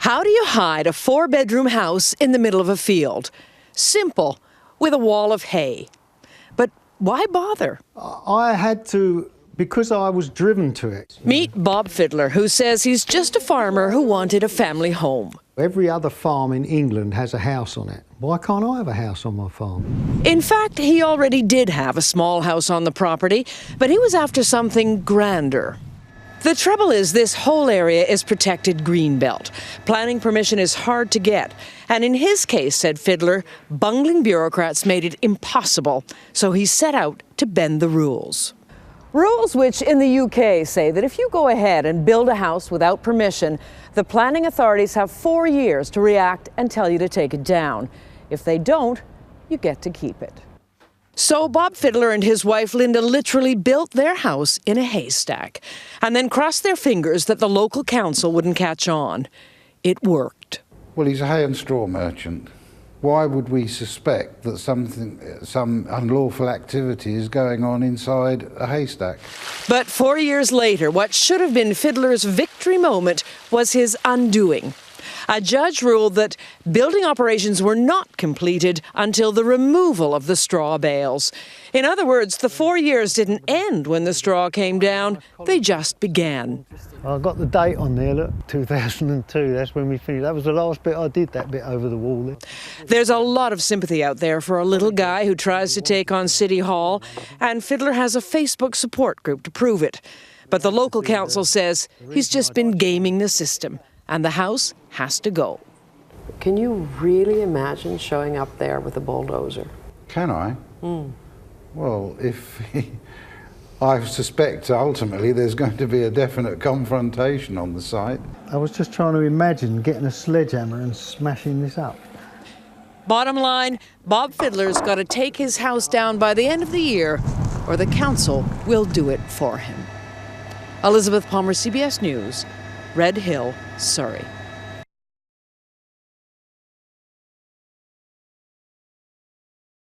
How do you hide a 4-bedroom house in the middle of a field? Simple, with a wall of hay. But why bother? I had to, because I was driven to it. Meet Bob Fiddler, who says he's just a farmer who wanted a family home. Every other farm in England has a house on it. Why can't I have a house on my farm? In fact, he already did have a small house on the property, but he was after something grander. The trouble is, this whole area is protected greenbelt. Planning permission is hard to get. And in his case, said Fiddler, bungling bureaucrats made it impossible. So he set out to bend the rules. Rules which in the UK say that if you go ahead and build a house without permission, the planning authorities have 4 years to react and tell you to take it down. If they don't, you get to keep it. So Bob Fiddler and his wife Linda literally built their house in a haystack and then crossed their fingers that the local council wouldn't catch on. It worked. Well, he's a hay and straw merchant. Why would we suspect that some unlawful activity is going on inside a haystack? But 4 years later, what should have been Fiddler's victory moment was his undoing. A judge ruled that building operations were not completed until the removal of the straw bales. In other words, the 4 years didn't end when the straw came down, they just began. I got the date on there, look, 2002, that's when we finished. That was the last bit I did, that bit over the wall there. There's a lot of sympathy out there for a little guy who tries to take on City Hall, and Fiddler has a Facebook support group to prove it. But the local council says he's just been gaming the system, and the house has to go. Can you really imagine showing up there with a bulldozer? Can I? Well, I suspect ultimately there's going to be a definite confrontation on the site. I was just trying to imagine getting a sledgehammer and smashing this up. Bottom line, Bob Fiddler's got to take his house down by the end of the year, or the council will do it for him. Elizabeth Palmer, CBS News, Red Hill, Surrey.